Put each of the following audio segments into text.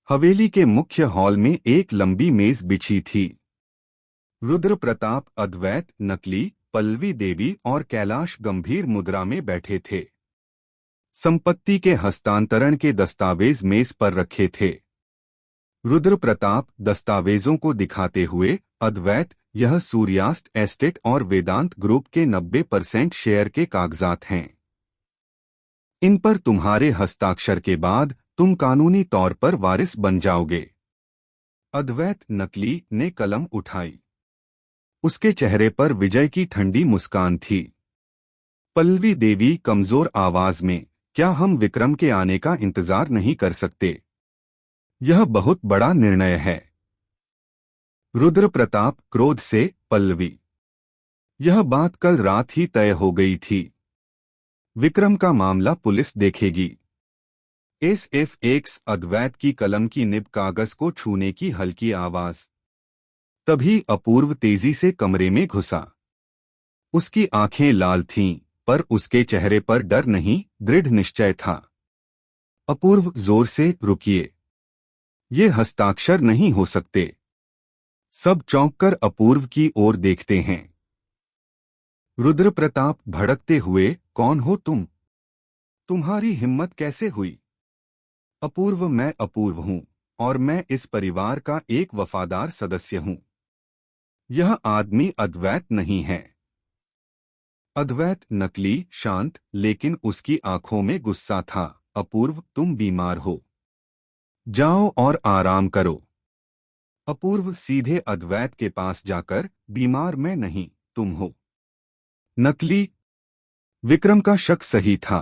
हवेली के मुख्य हॉल में एक लंबी मेज बिछी थी। रुद्र प्रताप, अद्वैत, नकली, पल्लवी देवी और कैलाश गंभीर मुद्रा में बैठे थे। संपत्ति के हस्तांतरण के दस्तावेज मेज पर रखे थे। रुद्र प्रताप दस्तावेजों को दिखाते हुए, अद्वैत, यह सूर्यास्त एस्टेट और वेदांत ग्रुप के 90% शेयर के कागजात हैं। इन पर तुम्हारे हस्ताक्षर के बाद तुम कानूनी तौर पर वारिस बन जाओगे। अद्वैत, नकली, ने कलम उठाई। उसके चेहरे पर विजय की ठंडी मुस्कान थी। पल्लवी देवी कमजोर आवाज में, क्या हम विक्रम के आने का इंतजार नहीं कर सकते? यह बहुत बड़ा निर्णय है। रुद्र प्रताप क्रोध से, पल्लवी, यह बात कल रात ही तय हो गई थी। विक्रम का मामला पुलिस देखेगी। SFX अद्वैत की कलम की निब कागज को छूने की हल्की आवाज। तभी अपूर्व तेजी से कमरे में घुसा। उसकी आंखें लाल थीं, पर उसके चेहरे पर डर नहीं, दृढ़ निश्चय था। अपूर्व, जोर से, रुकिए, ये हस्ताक्षर नहीं हो सकते। सब चौंककर अपूर्व की ओर देखते हैं। रुद्र प्रताप भड़कते हुए, कौन हो तुम? तुम्हारी हिम्मत कैसे हुई? अपूर्व, मैं अपूर्व हूं, और मैं इस परिवार का एक वफादार सदस्य हूं। यह आदमी अद्वैत नहीं है। अद्वैत, नकली, शांत, लेकिन उसकी आंखों में गुस्सा था। अपूर्व, तुम बीमार हो, जाओ और आराम करो। अपूर्व सीधे अद्वैत के पास जाकर, बीमार मैं नहीं, तुम हो। नकली, विक्रम का शक सही था।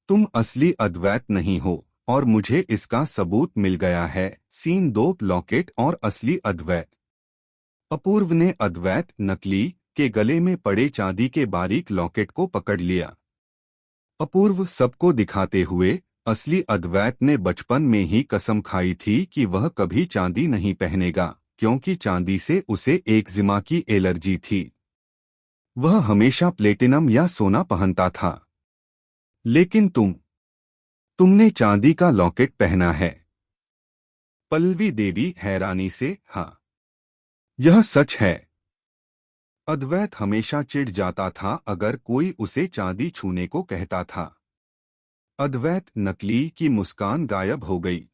तुम असली अद्वैत नहीं हो, और मुझे इसका सबूत मिल गया है। सीन 2, लॉकेट और असली अद्वैत। अपूर्व ने अद्वैत, नकली, के गले में पड़े चांदी के बारीक लॉकेट को पकड़ लिया। अपूर्व सबको दिखाते हुए, असली अद्वैत ने बचपन में ही कसम खाई थी कि वह कभी चांदी नहीं पहनेगा, क्योंकि चांदी से उसे एक्जिमा की एलर्जी थी। वह हमेशा प्लेटिनम या सोना पहनता था। लेकिन तुमने चांदी का लॉकेट पहना है। पल्लवी देवी हैरानी से, हाँ, यह सच है। अद्वैत हमेशा चिढ़ जाता था अगर कोई उसे चांदी छूने को कहता था। अद्वैत, नकली, की मुस्कान गायब हो गई।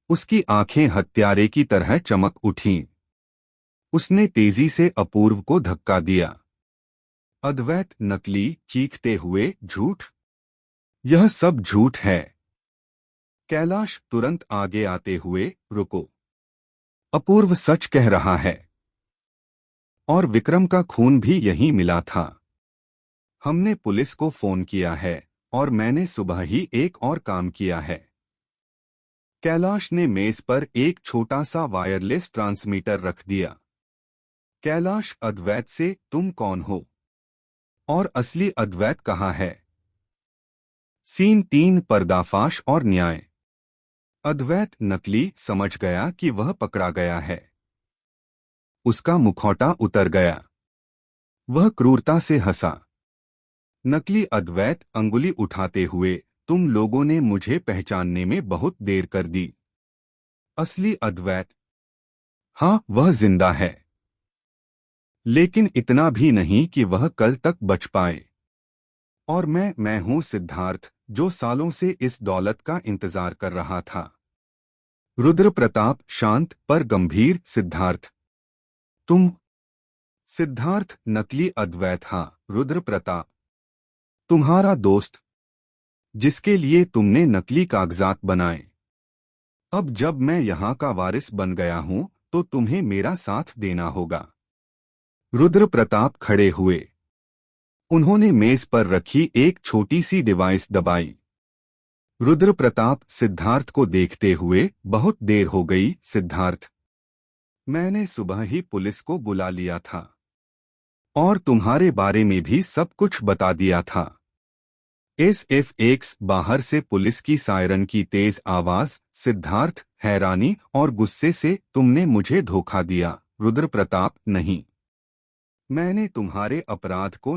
उसकी आंखें हत्यारे की तरह चमक उठीं। उसने तेजी से अपूर्व को धक्का दिया। अद्वैत, नकली, चीखते हुए, झूठ, यह सब झूठ है। कैलाश तुरंत आगे आते हुए, रुको, अपूर्व सच कह रहा है। और विक्रम का खून भी यहीं मिला था। हमने पुलिस को फोन किया है, और मैंने सुबह ही एक और काम किया है। कैलाश ने मेज पर एक छोटा सा वायरलेस ट्रांसमीटर रख दिया। कैलाश अद्वैत से, तुम कौन हो? और असली अद्वैत कहाँ है? सीन 3, पर्दाफाश और न्याय। अद्वैत, नकली, समझ गया कि वह पकड़ा गया है। उसका मुखौटा उतर गया। वह क्रूरता से हंसा। नकली अद्वैत अंगुली उठाते हुए, तुम लोगों ने मुझे पहचानने में बहुत देर कर दी। असली अद्वैत, हाँ, वह जिंदा है। लेकिन इतना भी नहीं कि वह कल तक बच पाए। और मैं हूं सिद्धार्थ, जो सालों से इस दौलत का इंतजार कर रहा था। रुद्र प्रताप शांत पर गंभीर, सिद्धार्थ, तुम? सिद्धार्थ, नकली अद्वैत, हाँ, रुद्र प्रताप, तुम्हारा दोस्त, जिसके लिए तुमने नकली कागजात बनाए। अब जब मैं यहाँ का वारिस बन गया हूं, तो तुम्हें मेरा साथ देना होगा। रुद्र प्रताप खड़े हुए। उन्होंने मेज पर रखी एक छोटी सी डिवाइस दबाई। रुद्र प्रताप सिद्धार्थ को देखते हुए, बहुत देर हो गई सिद्धार्थ। मैंने सुबह ही पुलिस को बुला लिया था, और तुम्हारे बारे में भी सब कुछ बता दिया था। SFX बाहर से पुलिस की सायरन की तेज आवाज। सिद्धार्थ हैरानी और गुस्से से, तुमने मुझे धोखा दिया। रुद्र प्रताप, नहीं, मैंने तुम्हारे अपराध को